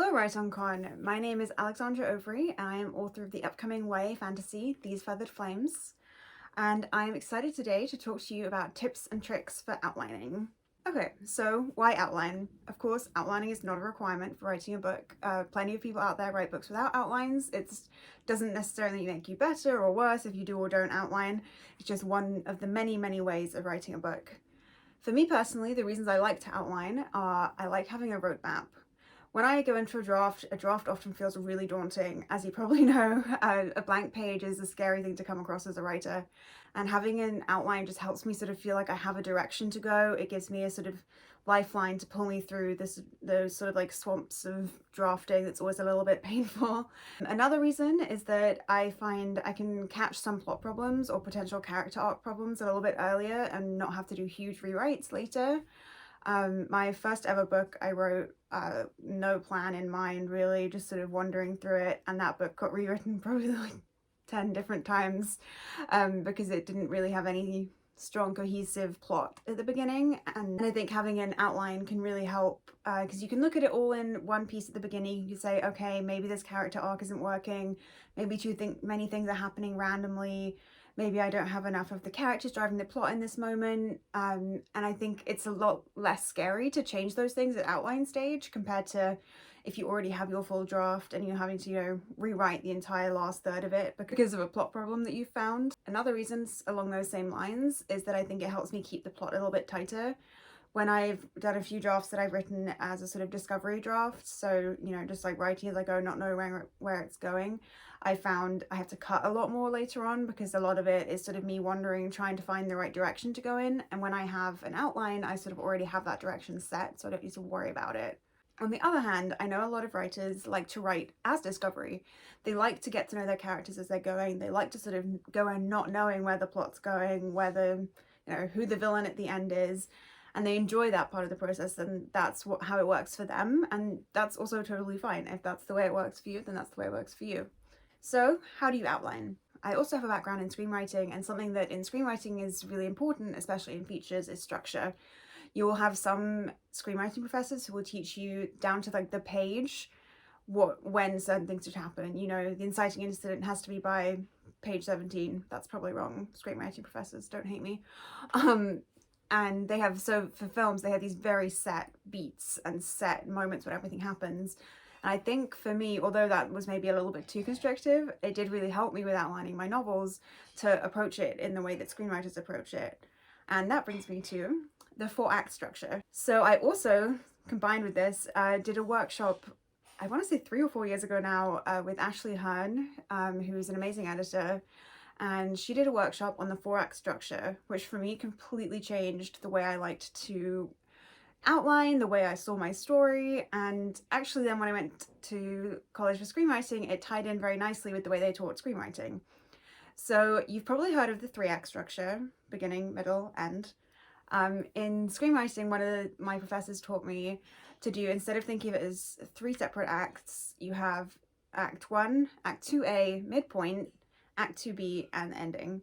Hello, Right on Con. My name is Alexandra Overy, and I am author of the upcoming YA fantasy, These Feathered Flames. And I'm excited today to talk to you about tips and tricks for outlining. Okay, so why outline? Of course, outlining is not a requirement for writing a book. Plenty of people out there write books without outlines. It doesn't necessarily make you better or worse if you do or don't outline. It's just one of the many, many ways of writing a book. For me personally, the reasons I like to outline are I like having a roadmap. When I go into a draft often feels really daunting. As you probably know, a blank page is a scary thing to come across as a writer. And having an outline just helps me sort of feel like I have a direction to go. It gives me a sort of lifeline to pull me through those sort of like swamps of drafting that's always a little bit painful. Another reason is that I find I can catch some plot problems or potential character arc problems a little bit earlier and not have to do huge rewrites later. My first ever book I wrote no plan in mind, really, just sort of wandering through it, and that book got rewritten probably like 10 different times because it didn't really have any strong cohesive plot at the beginning. And I think having an outline can really help because you can look at it all in one piece at the beginning. You say, okay, maybe this character arc isn't working, maybe many things are happening randomly, maybe I don't have enough of the characters driving the plot in this moment, and I think it's a lot less scary to change those things at outline stage compared to if you already have your full draft and you're having to, rewrite the entire last third of it because of a plot problem that you found. Another reason along those same lines is that I think it helps me keep the plot a little bit tighter. When I've done a few drafts that I've written as a sort of discovery draft, so, just like writing as I go, not knowing where it's going, I found I have to cut a lot more later on because a lot of it is sort of me wandering, trying to find the right direction to go in. And when I have an outline, I sort of already have that direction set, so I don't need to worry about it. On the other hand, I know a lot of writers like to write as discovery. They like to get to know their characters as they're going. They like to sort of go in not knowing where the plot's going, who the villain at the end is. And they enjoy that part of the process, and that's how it works for them, and that's also totally fine. If that's the way it works for you, then that's the way it works for you. So how do you outline? I also have a background in screenwriting, and something that in screenwriting is really important, especially in features, is structure. You will have some screenwriting professors who will teach you down to like the page when certain things should happen. The inciting incident has to be by page 17. That's probably wrong. Screenwriting professors, don't hate me. And they have, so for films, they have these very set beats and set moments when everything happens. And I think for me, although that was maybe a little bit too constrictive, it did really help me with outlining my novels to approach it in the way that screenwriters approach it. And that brings me to the 4-act structure. So I also, combined with this, did a workshop, I want to say 3 or 4 years ago now, with Ashley Hearn, who's an amazing editor. And she did a workshop on the 4-act structure, which for me completely changed the way I liked to outline, the way I saw my story. And actually then when I went to college for screenwriting, it tied in very nicely with the way they taught screenwriting. So you've probably heard of the 3-act structure, beginning, middle, end. In screenwriting, one of my professors taught me to do, instead of thinking of it as 3 separate acts, you have Act 1, Act 2A, midpoint, Act 2B, and ending.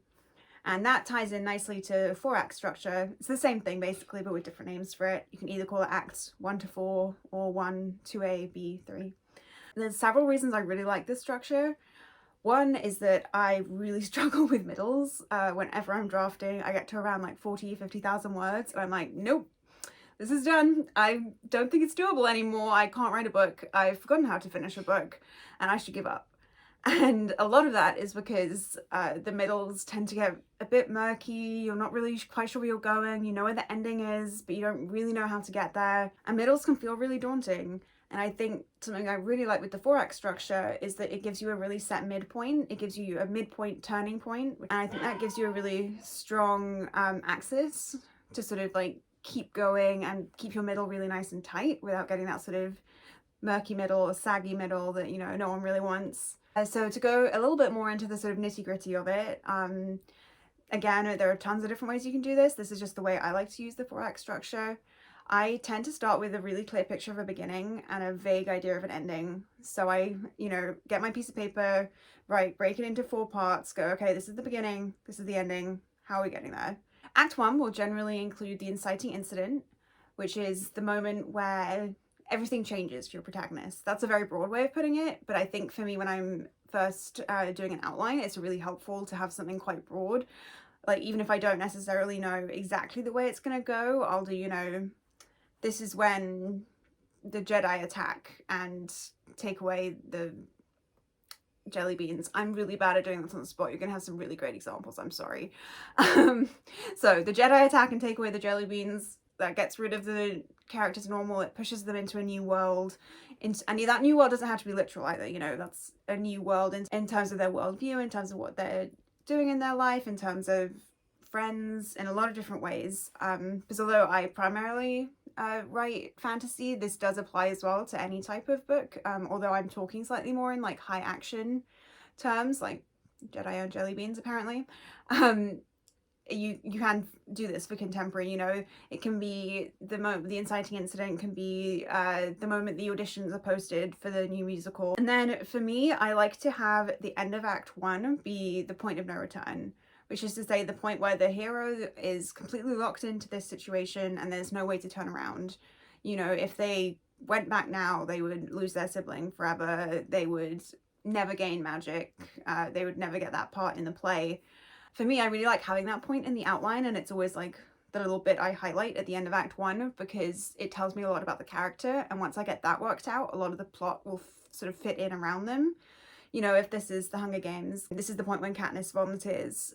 And that ties in nicely to 4-act structure. It's the same thing basically, but with different names for it. You can either call it Acts 1 to 4 or 1, 2A, B, 3. There's several reasons I really like this structure. One is that I really struggle with middles. Whenever I'm drafting, I get to around like 50,000 words and I'm like, nope, this is done. I don't think it's doable anymore. I can't write a book. I've forgotten how to finish a book and I should give up. And a lot of that is because the middles tend to get a bit murky. You're not really quite sure where you're going. You know where the ending is, but you don't really know how to get there. And middles can feel really daunting. And I think something I really like with the 4-act structure is that it gives you a really set midpoint. It gives you a midpoint turning point. And I think that gives you a really strong axis to sort of like keep going and keep your middle really nice and tight without getting that sort of murky middle or saggy middle that, no one really wants. So to go a little bit more into the sort of nitty-gritty of it, again, there are tons of different ways you can do this. This is just the way I like to use the 4-act structure. I tend to start with a really clear picture of a beginning and a vague idea of an ending. So I, get my piece of paper, break it into 4 parts, go, okay, this is the beginning, this is the ending, how are we getting there? Act 1 will generally include the inciting incident, which is the moment where everything changes for your protagonist. That's a very broad way of putting it, but I think for me, when I'm first doing an outline, it's really helpful to have something quite broad. Like, even if I don't necessarily know exactly the way it's gonna go, I'll do, you know, this is when the Jedi attack and take away the jelly beans. I'm really bad at doing this on the spot. You're gonna have some really great examples, I'm sorry. So the Jedi attack and take away the jelly beans, that gets rid of the characters normal, it pushes them into a new world. And that new world doesn't have to be literal either, you know, that's a new world in terms of their worldview, in terms of what they're doing in their life, in terms of friends, in a lot of different ways. Because although I primarily write fantasy, this does apply as well to any type of book, although I'm talking slightly more in like high action terms, like Jedi and jelly beans apparently. You can do this for contemporary, you know, it can be the inciting incident can be the moment the auditions are posted for the new musical. And then for me, I like to have the end of Act 1 be the point of no return, which is to say the point where the hero is completely locked into this situation and there's no way to turn around. You know, if they went back now, they would lose their sibling forever, they would never gain magic, they would never get that part in the play. For me, I really like having that point in the outline, and it's always like the little bit I highlight at the end of Act 1 because it tells me a lot about the character, and once I get that worked out, a lot of the plot will sort of fit in around them. You know, if this is the Hunger Games, this is the point when Katniss volunteers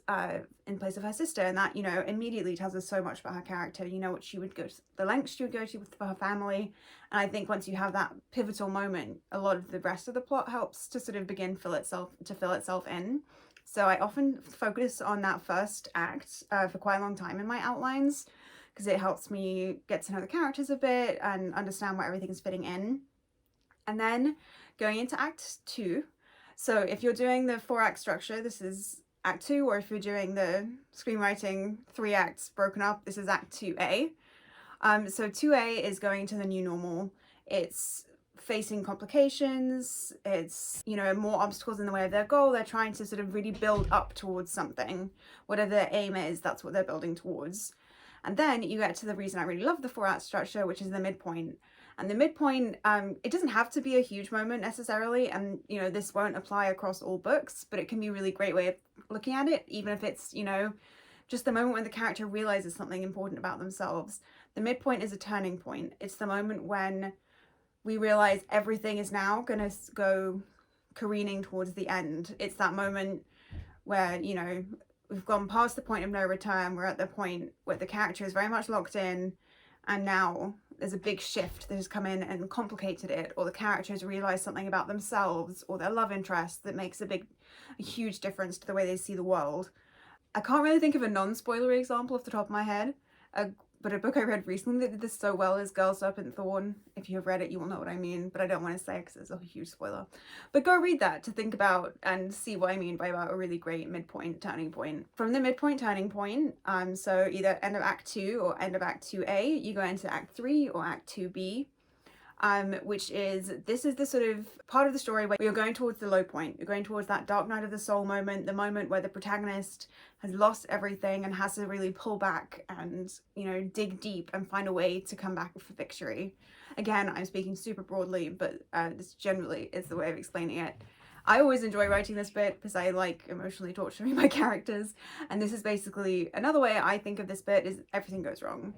in place of her sister, and that, you know, immediately tells us so much about her character. You know what she would go to, the lengths she would go to for her family, and I think once you have that pivotal moment, a lot of the rest of the plot helps to sort of begin fill itself in. So I often focus on that first act for quite a long time in my outlines because it helps me get to know the characters a bit and understand where everything's fitting in. And then going into Act 2. So if you're doing the 4-act structure, this is Act 2, or if you're doing the screenwriting 3 acts broken up, this is Act 2A. So 2A is going to the new normal. It's facing complications, it's, you know, more obstacles in the way of their goal. They're trying to sort of really build up towards something. Whatever their aim is, that's what they're building towards. And then you get to the reason I really love the 4-act structure, which is the midpoint. And the midpoint, it doesn't have to be a huge moment necessarily, and, you know, this won't apply across all books, but it can be a really great way of looking at it, even if it's, you know, just the moment when the character realizes something important about themselves. The midpoint is a turning point. It's the moment when we realize everything is now gonna go careening towards the end. It's that moment where, you know, we've gone past the point of no return. We're at the point where the character is very much locked in, and now there's a big shift that has come in and complicated it, or the character has realized something about themselves or their love interest that makes a huge difference to the way they see the world. I can't really think of a non-spoilery example off the top of my head, but a book I read recently that did this so well is Girl, Serpent, Thorn. If you have read it, you will know what I mean, but I don't want to say it because it's a huge spoiler. But go read that to think about and see what I mean by about a really great midpoint turning point. From the midpoint turning point, so either end of Act 2 or end of Act 2A, you go into Act 3 or Act 2B. Which is, this is the sort of part of the story where you're going towards the low point. You're going towards that dark night of the soul moment, the moment where the protagonist has lost everything and has to really pull back and, you know, dig deep and find a way to come back for victory. Again, I'm speaking super broadly, but this generally is the way of explaining it. I always enjoy writing this bit because I like emotionally torturing my characters, and this is basically another way I think of this bit is everything goes wrong.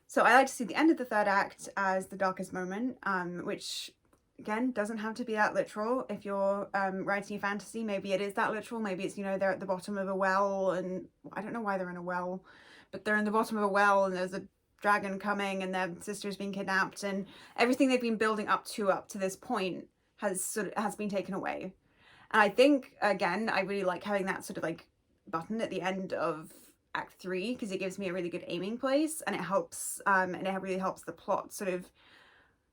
So I like to see the end of the 3rd act as the darkest moment, which again doesn't have to be that literal. If you're writing a fantasy, maybe it is that literal. Maybe it's, you know, they're at the bottom of a well, and I don't know why they're in a well, but they're in the bottom of a well and there's a dragon coming and their sister's been kidnapped, and everything they've been building up to this point has been taken away. And I think, again, I really like having that sort of like button at the end of Act 3 because it gives me a really good aiming place, and it helps and it really helps the plot sort of,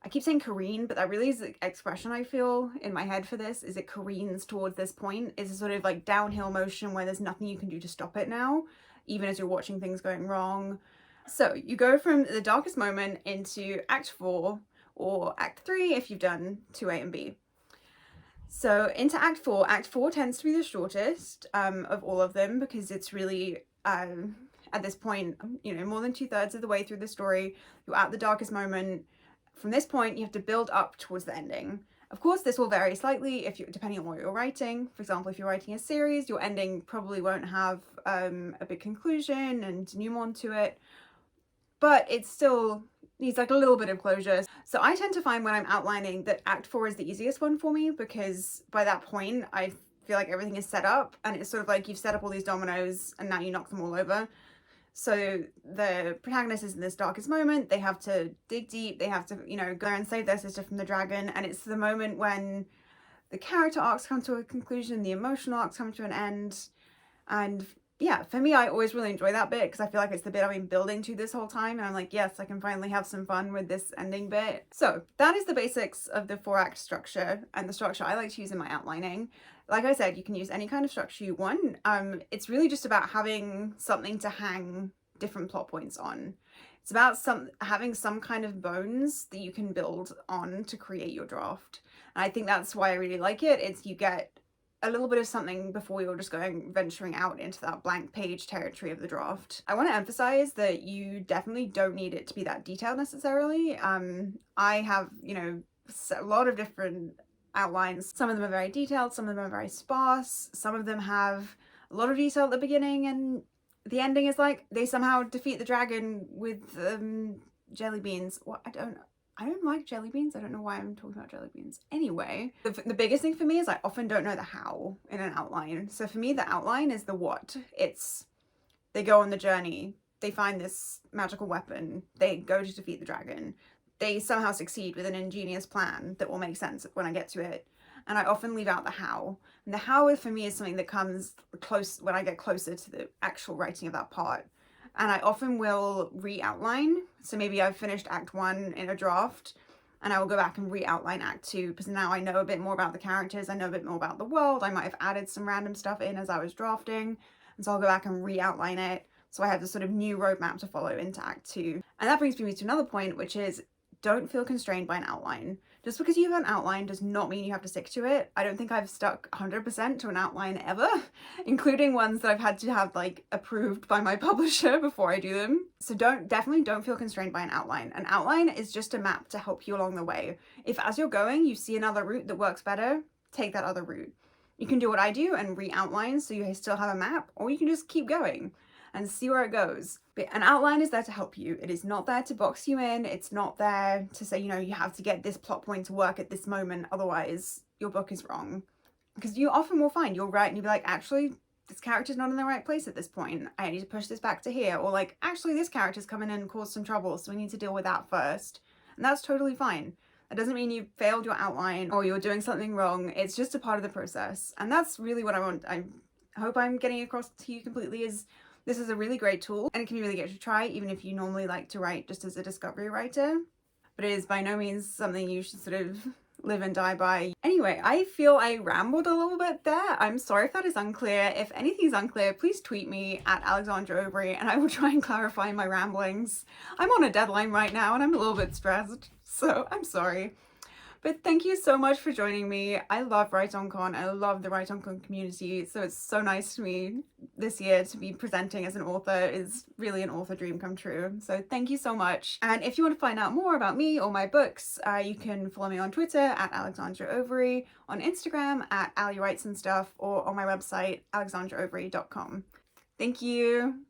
I keep saying careen, but that really is the expression I feel in my head for this, is it careens towards this point. It's a sort of like downhill motion where there's nothing you can do to stop it now, even as you're watching things going wrong. So you go from the darkest moment into Act 4 or Act 3 if you've done 2A and B. So into Act 4. Act 4 tends to be the shortest of all of them because it's really, at this point, you know, more than 2/3 of the way through the story, you're at the darkest moment. From this point, you have to build up towards the ending. Of course, this will vary slightly depending on what you're writing. For example, if you're writing a series, your ending probably won't have a big conclusion and denouement to it, but it still needs like a little bit of closure. So I tend to find when I'm outlining that Act 4 is the easiest one for me, because by that point I feel like everything is set up, and it's sort of like you've set up all these dominoes and now you knock them all over. So the protagonist is in this darkest moment, they have to dig deep, they have to, you know, go and save their sister from the dragon, and it's the moment when the character arcs come to a conclusion, the emotional arcs come to an end. And yeah, for me, I always really enjoy that bit, because I feel like it's the bit I've been building to this whole time, and I'm like, yes, I can finally have some fun with this ending bit. So that is the basics of the 4-act structure, and the structure I like to use in my outlining. Like I said, you can use any kind of structure you want. It's really just about having something to hang different plot points on. It's about having some kind of bones that you can build on to create your draft. And I think that's why I really like it. It's you get a little bit of something before you're just venturing out into that blank page territory of the draft. I want to emphasize that you definitely don't need it to be that detailed necessarily. I have, you know, a lot of different outlines. Some of them are very detailed, some of them are very sparse, some of them have a lot of detail at the beginning, and the ending is like they somehow defeat the dragon with jelly beans. What? I don't like jelly beans. I don't know why I'm talking about jelly beans. Anyway, the biggest thing for me is I often don't know the how in an outline. So for me, the outline is the what. It's they go on the journey, they find this magical weapon, they go to defeat the dragon, they somehow succeed with an ingenious plan that will make sense when I get to it. And I often leave out the how. And the how for me is something that comes close when I get closer to the actual writing of that part. And I often will re-outline. So maybe I've finished Act 1 in a draft, and I will go back and re-outline Act 2, because now I know a bit more about the characters, I know a bit more about the world, I might have added some random stuff in as I was drafting, and so I'll go back and re-outline it, so I have this sort of new roadmap to follow into Act 2. And that brings me to another point, which is don't feel constrained by an outline. Just because you have an outline does not mean you have to stick to it. I don't think I've stuck 100% to an outline ever, including ones that I've had to have like approved by my publisher before I do them. So definitely don't feel constrained by an outline. An outline is just a map to help you along the way. If as you're going, you see another route that works better, take that other route. You can do what I do and re-outline so you still have a map, or you can just keep going and see where it goes. But an outline is there to help you. It is not there to box you in. It's not there to say, you know, you have to get this plot point to work at this moment, otherwise your book is wrong. Because you often will find you'll write and you'll be like, actually, this character's not in the right place at this point. I need to push this back to here. Or like, actually, this character's come in and caused some trouble, so we need to deal with that first. And that's totally fine. That doesn't mean you've failed your outline or you're doing something wrong. It's just a part of the process. And that's really what I hope I'm getting across to you completely is this is a really great tool, and it can be really good to try, even if you normally like to write just as a discovery writer. But it is by no means something you should sort of live and die by. Anyway, I feel I rambled a little bit there. I'm sorry if that is unclear. If anything's unclear, please tweet me at Alexandra Overy and I will try and clarify my ramblings. I'm on a deadline right now and I'm a little bit stressed, so I'm sorry. But thank you so much for joining me. I love WriteOnCon. I love the WriteOnCon community. So it's so nice to me this year to be presenting as an author is really an author dream come true. So thank you so much. And if you want to find out more about me or my books, you can follow me on Twitter at Alexandra Overy, on Instagram at Ali Writes and Stuff, or on my website, alexandraovery.com. Thank you.